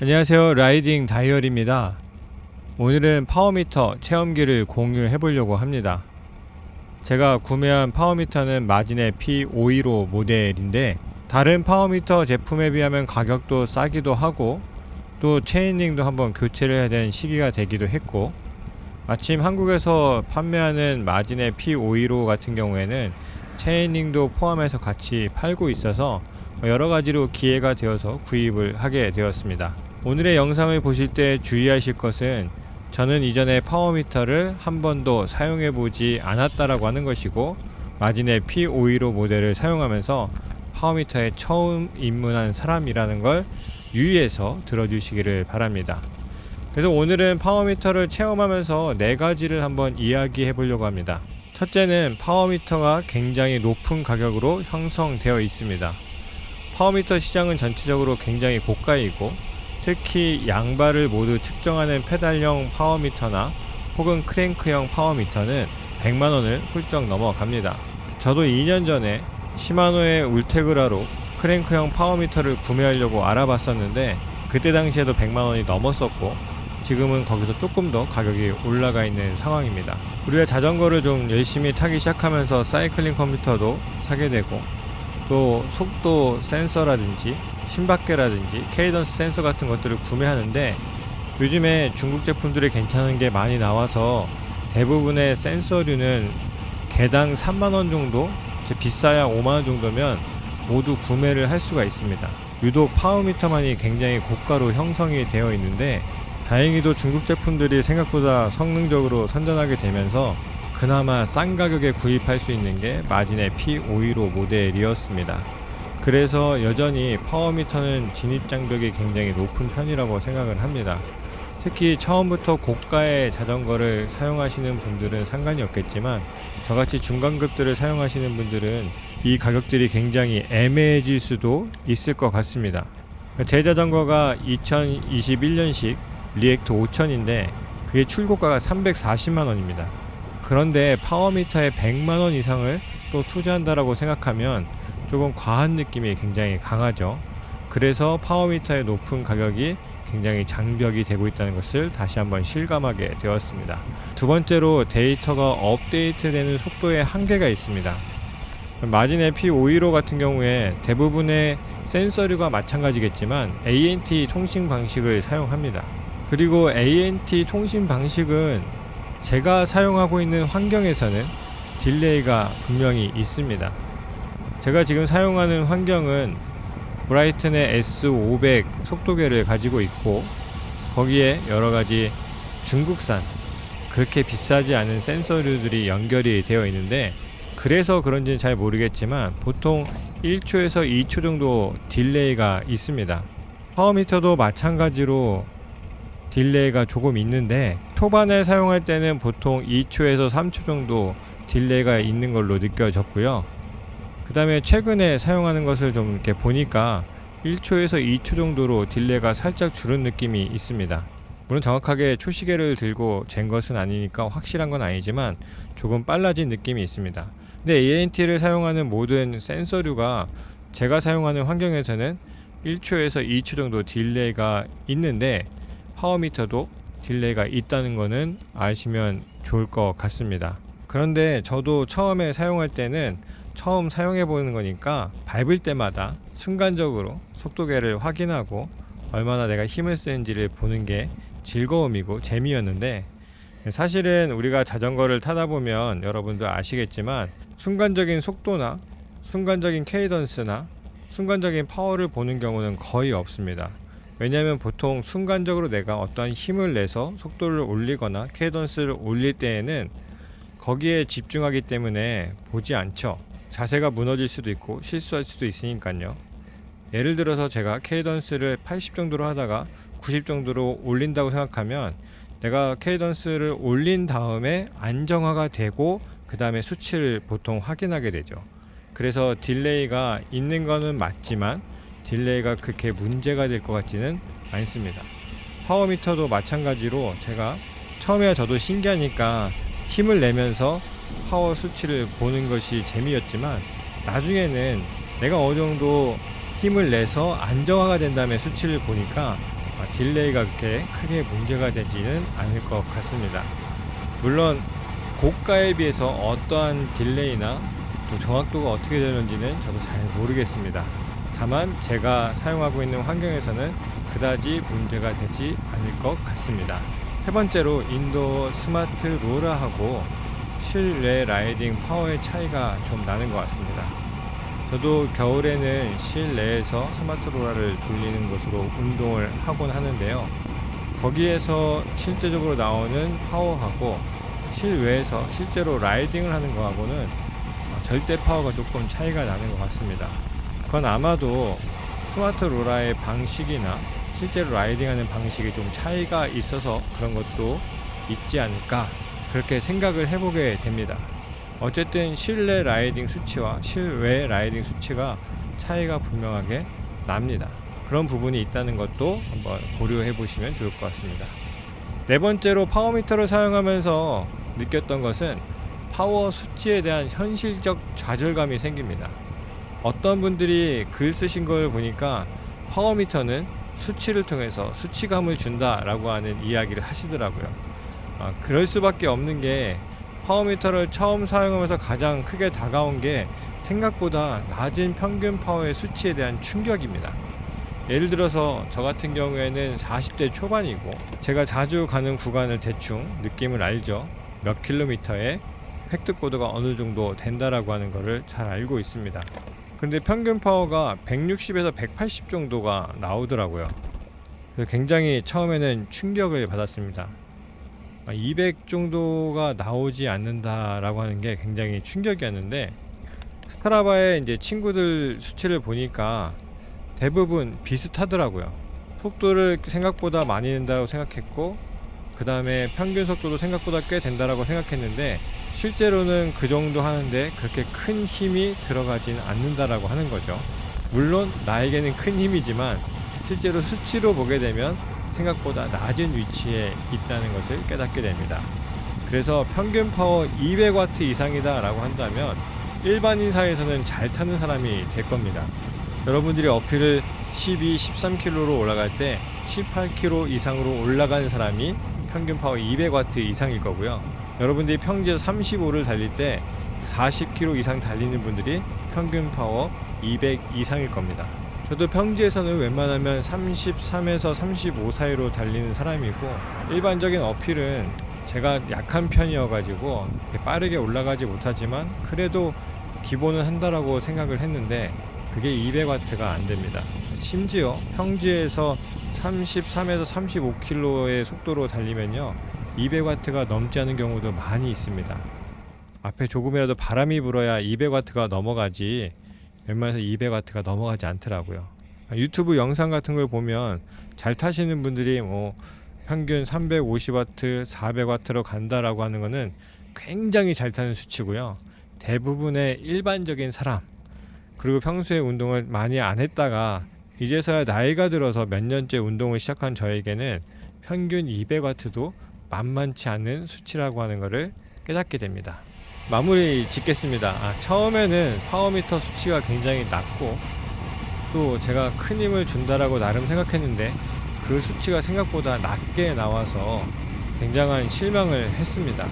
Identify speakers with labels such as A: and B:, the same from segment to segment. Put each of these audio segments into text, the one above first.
A: 안녕하세요. 라이딩 다이어리입니다. 오늘은 파워미터 체험기를 공유해 보려고 합니다. 제가 구매한 파워미터는 마진의 P515 모델인데 다른 파워미터 제품에 비하면 가격도 싸기도 하고 또 체인링도 한번 교체를 해야 되는 시기가 되기도 했고, 마침 한국에서 판매하는 마진의 P515 같은 경우에는 체인링도 포함해서 같이 팔고 있어서 여러가지로 기회가 되어서 구입을 하게 되었습니다. 오늘의 영상을 보실 때 주의하실 것은, 저는 이전에 파워미터를 한 번도 사용해 보지 않았다라고 하는 것이고, 마진의 P515 모델을 사용하면서 파워미터에 처음 입문한 사람이라는 걸 유의해서 들어주시기를 바랍니다. 그래서 오늘은 파워미터를 체험하면서 4가지를 한번 이야기해 보려고 합니다. 첫째는 파워미터가 굉장히 높은 가격으로 형성되어 있습니다. 파워미터 시장은 전체적으로 굉장히 고가이고, 특히 양발을 모두 측정하는 페달형 파워미터나 혹은 크랭크형 파워미터는 100만원을 훌쩍 넘어갑니다. 저도 2년 전에 시마노의 울테그라로 크랭크형 파워미터를 구매하려고 알아봤었는데, 그때 당시에도 100만원이 넘었었고 지금은 거기서 조금 더 가격이 올라가 있는 상황입니다. 우리가 자전거를 좀 열심히 타기 시작하면서 사이클링 컴퓨터도 사게 되고, 또 속도 센서라든지 심박계라든지 케이던스 센서 같은 것들을 구매하는데, 요즘에 중국 제품들이 괜찮은 게 많이 나와서 대부분의 센서류는 개당 3만원 정도, 비싸야 5만원 정도면 모두 구매를 할 수가 있습니다. 유독 파워미터만이 굉장히 고가로 형성이 되어 있는데, 다행히도 중국 제품들이 생각보다 성능적으로 선전하게 되면서 그나마 싼 가격에 구입할 수 있는 게 마진의 P515 모델이었습니다. 그래서 여전히 파워미터는 진입장벽이 굉장히 높은 편이라고 생각을 합니다. 특히 처음부터 고가의 자전거를 사용하시는 분들은 상관이 없겠지만, 저같이 중간급들을 사용하시는 분들은 이 가격들이 굉장히 애매해질 수도 있을 것 같습니다. 제 자전거가 2021년식 리액트 5000인데 그게 출고가가 340만원입니다. 그런데 파워미터에 100만원 이상을 또 투자한다라고 생각하면 조금 과한 느낌이 굉장히 강하죠. 그래서 파워미터의 높은 가격이 굉장히 장벽이 되고 있다는 것을 다시 한번 실감하게 되었습니다. 두 번째로, 데이터가 업데이트되는 속도에 한계가 있습니다. 마진의 P515 같은 경우에 대부분의 센서류가 마찬가지겠지만 ANT 통신 방식을 사용합니다. 그리고 ANT 통신 방식은 제가 사용하고 있는 환경에서는 딜레이가 분명히 있습니다. 제가 지금 사용하는 환경은 브라이튼의 S500 속도계를 가지고 있고, 거기에 여러가지 중국산 그렇게 비싸지 않은 센서류들이 연결이 되어 있는데, 그래서 그런지는 잘 모르겠지만 보통 1초에서 2초 정도 딜레이가 있습니다. 파워미터도 마찬가지로 딜레이가 조금 있는데, 초반에 사용할 때는 보통 2초에서 3초 정도 딜레이가 있는 걸로 느껴졌고요. 그 다음에 최근에 사용하는 것을 좀 이렇게 보니까 1초에서 2초 정도로 딜레이가 살짝 줄은 느낌이 있습니다. 물론 정확하게 초시계를 들고 잰 것은 아니니까 확실한 건 아니지만 조금 빨라진 느낌이 있습니다. 근데 ANT를 사용하는 모든 센서류가 제가 사용하는 환경에서는 1초에서 2초 정도 딜레이가 있는데, 파워미터도 딜레이가 있다는 거는 아시면 좋을 것 같습니다. 그런데 저도 처음에 사용할 때는 처음 사용해 보는 거니까 밟을 때마다 순간적으로 속도계를 확인하고 얼마나 내가 힘을 쓰는지를 보는 게 즐거움이고 재미였는데, 사실은 우리가 자전거를 타다 보면 여러분도 아시겠지만 순간적인 속도나 순간적인 케이던스나 순간적인 파워를 보는 경우는 거의 없습니다. 왜냐하면 보통 순간적으로 내가 어떠한 힘을 내서 속도를 올리거나 케이던스를 올릴 때에는 거기에 집중하기 때문에 보지 않죠. 자세가 무너질 수도 있고 실수할 수도 있으니까요. 예를 들어서 제가 케이던스를 80 정도로 하다가 90 정도로 올린다고 생각하면, 내가 케이던스를 올린 다음에 안정화가 되고 그 다음에 수치를 보통 확인하게 되죠. 그래서 딜레이가 있는 거는 맞지만 딜레이가 그렇게 문제가 될 것 같지는 않습니다. 파워미터도 마찬가지로 제가 처음에야 저도 신기하니까 힘을 내면서 파워 수치를 보는 것이 재미였지만, 나중에는 내가 어느 정도 힘을 내서 안정화가 된 다음에 수치를 보니까 딜레이가 그렇게 크게 문제가 되지는 않을 것 같습니다. 물론 고가에 비해서 어떠한 딜레이나 또 정확도가 어떻게 되는지는 저도 잘 모르겠습니다. 다만 제가 사용하고 있는 환경에서는 그다지 문제가 되지 않을 것 같습니다. 세 번째로 인도어 스마트 로라하고 실내 라이딩 파워의 차이가 좀 나는 것 같습니다. 저도 겨울에는 실내에서 스마트 로라를 돌리는 것으로 운동을 하곤 하는데요. 거기에서 실제적으로 나오는 파워하고 실외에서 실제로 라이딩을 하는 거하고는 절대 파워가 조금 차이가 나는 것 같습니다. 그건 아마도 스마트 로라의 방식이나 실제로 라이딩하는 방식이 좀 차이가 있어서 그런 것도 있지 않을까, 그렇게 생각을 해보게 됩니다. 어쨌든 실내 라이딩 수치와 실외 라이딩 수치가 차이가 분명하게 납니다. 그런 부분이 있다는 것도 한번 고려해 보시면 좋을 것 같습니다. 네 번째로 파워미터를 사용하면서 느꼈던 것은 파워 수치에 대한 현실적 좌절감이 생깁니다. 어떤 분들이 글 쓰신 걸 보니까 파워미터는 수치를 통해서 수치감을 준다라고 하는 이야기를 하시더라고요. 그럴 수밖에 없는 게 파워미터를 처음 사용하면서 가장 크게 다가온 게 생각보다 낮은 평균 파워의 수치에 대한 충격입니다. 예를 들어서 저 같은 경우에는 40대 초반이고 제가 자주 가는 구간을 대충 느낌을 알죠. 몇 킬로미터에 획득고도가 어느 정도 된다라고 하는 거를 잘 알고 있습니다. 근데 평균 파워가 160에서 180 정도가 나오더라고요. 그래서 굉장히 처음에는 충격을 받았습니다. 200 정도가 나오지 않는다라고 하는 게 굉장히 충격이었는데, 스트라바에 이제 친구들 수치를 보니까 대부분 비슷하더라고요. 속도를 생각보다 많이 낸다고 생각했고, 그 다음에 평균 속도도 생각보다 꽤 된다라고 생각했는데, 실제로는 그 정도 하는데 그렇게 큰 힘이 들어가진 않는다라고 하는 거죠. 물론 나에게는 큰 힘이지만 실제로 수치로 보게 되면 생각보다 낮은 위치에 있다는 것을 깨닫게 됩니다. 그래서 평균 파워 200W 이상이다 라고 한다면 일반인 사이에서는 잘 타는 사람이 될 겁니다. 여러분들이 어필을 12, 13km로 올라갈 때 18km 이상으로 올라가는 사람이 평균 파워 200W 이상일 거고요. 여러분들이 평지에서 35를 달릴 때 40km 이상 달리는 분들이 평균 파워 200 이상일 겁니다. 저도 평지에서는 웬만하면 33에서 35 사이로 달리는 사람이고, 일반적인 어필은 제가 약한 편이어가지고 빠르게 올라가지 못하지만 그래도 기본은 한다라고 생각을 했는데 그게 200W가 안 됩니다. 심지어 평지에서 33에서 35km의 속도로 달리면요 200W가 넘지 않은 경우도 많이 있습니다. 앞에 조금이라도 바람이 불어야 200W가 넘어가지 웬만해서 200W가 넘어가지 않더라고요. 유튜브 영상 같은 걸 보면 잘 타시는 분들이 뭐 평균 350W, 400W로 간다라고 하는 거는 굉장히 잘 타는 수치고요. 대부분의 일반적인 사람, 그리고 평소에 운동을 많이 안 했다가 이제서야 나이가 들어서 몇 년째 운동을 시작한 저에게는 평균 200W도 만만치 않은 수치라고 하는 것을 깨닫게 됩니다. 마무리 짓겠습니다. 처음에는 파워미터 수치가 굉장히 낮고 또 제가 큰 힘을 준다라고 나름 생각했는데 그 수치가 생각보다 낮게 나와서 굉장한 실망을 했습니다.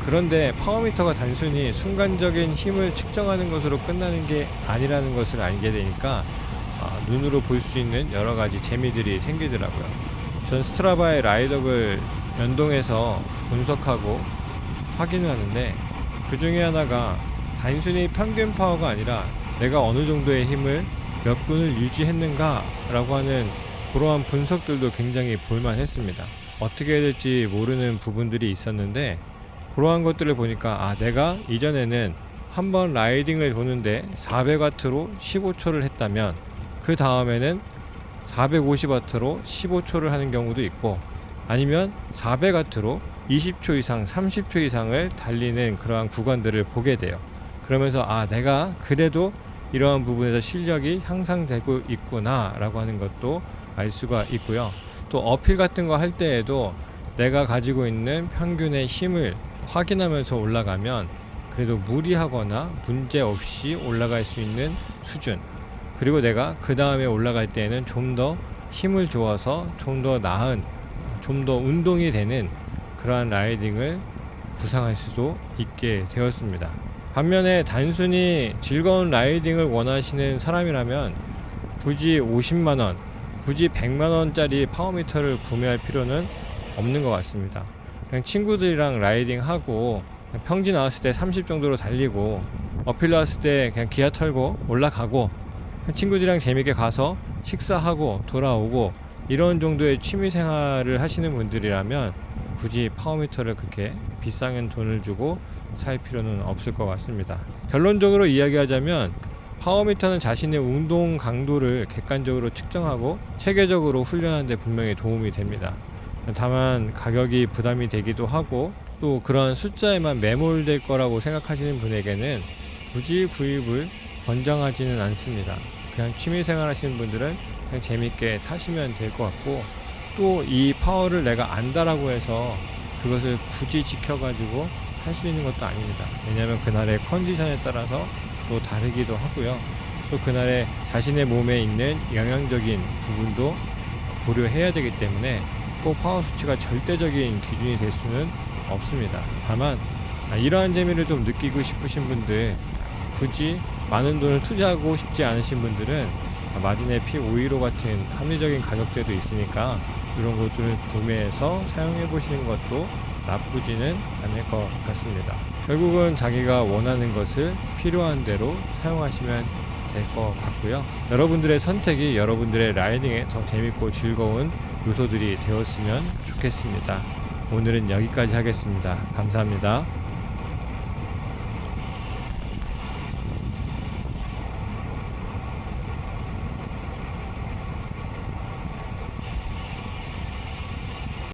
A: 그런데 파워미터가 단순히 순간적인 힘을 측정하는 것으로 끝나는 게 아니라는 것을 알게 되니까 눈으로 볼 수 있는 여러 가지 재미들이 생기더라고요. 전 스트라바의 라이덕을 연동해서 분석하고 확인을 하는데 그 중에 하나가 단순히 평균 파워가 아니라 내가 어느 정도의 힘을 몇 분을 유지했는가 라고 하는 그러한 분석들도 굉장히 볼만했습니다. 어떻게 해야 될지 모르는 부분들이 있었는데 그러한 것들을 보니까 내가 이전에는 한번 라이딩을 도는데 400W로 15초를 했다면 그 다음에는 450W로 15초를 하는 경우도 있고, 아니면 400W로 20초 이상, 30초 이상을 달리는 그러한 구간들을 보게 돼요. 그러면서 내가 그래도 이러한 부분에서 실력이 향상되고 있구나 라고 하는 것도 알 수가 있고요. 또 어필 같은 거 할 때에도 내가 가지고 있는 평균의 힘을 확인하면서 올라가면 그래도 무리하거나 문제 없이 올라갈 수 있는 수준, 그리고 내가 그 다음에 올라갈 때에는 좀 더 힘을 주어서 좀 더 나은, 좀 더 운동이 되는 그러한 라이딩을 구상할 수도 있게 되었습니다. 반면에 단순히 즐거운 라이딩을 원하시는 사람이라면 굳이 50만원, 굳이 100만원짜리 파워미터를 구매할 필요는 없는 것 같습니다. 그냥 친구들이랑 라이딩하고 평지 나왔을 때 30 정도로 달리고 어필 나왔을 때 그냥 기아 털고 올라가고 친구들이랑 재밌게 가서 식사하고 돌아오고 이런 정도의 취미생활을 하시는 분들이라면 굳이 파워미터를 그렇게 비싼 돈을 주고 살 필요는 없을 것 같습니다. 결론적으로 이야기하자면 파워미터는 자신의 운동 강도를 객관적으로 측정하고 체계적으로 훈련하는 데 분명히 도움이 됩니다. 다만 가격이 부담이 되기도 하고 또 그런 숫자에만 매몰될 거라고 생각하시는 분에게는 굳이 구입을 권장하지는 않습니다. 그냥 취미생활 하시는 분들은 그냥 재밌게 타시면 될 것 같고, 또 이 파워를 내가 안다라고 해서 그것을 굳이 지켜가지고 할 수 있는 것도 아닙니다. 왜냐하면 그날의 컨디션에 따라서 또 다르기도 하고요. 또 그날의 자신의 몸에 있는 영양적인 부분도 고려해야 되기 때문에 꼭 파워 수치가 절대적인 기준이 될 수는 없습니다. 다만 이러한 재미를 좀 느끼고 싶으신 분들, 굳이 많은 돈을 투자하고 싶지 않으신 분들은 마진의 P515 같은 합리적인 가격대도 있으니까 이런 것들을 구매해서 사용해 보시는 것도 나쁘지는 않을 것 같습니다. 결국은 자기가 원하는 것을 필요한 대로 사용하시면 될 것 같고요. 여러분들의 선택이 여러분들의 라이딩에 더 재밌고 즐거운 요소들이 되었으면 좋겠습니다. 오늘은 여기까지 하겠습니다. 감사합니다.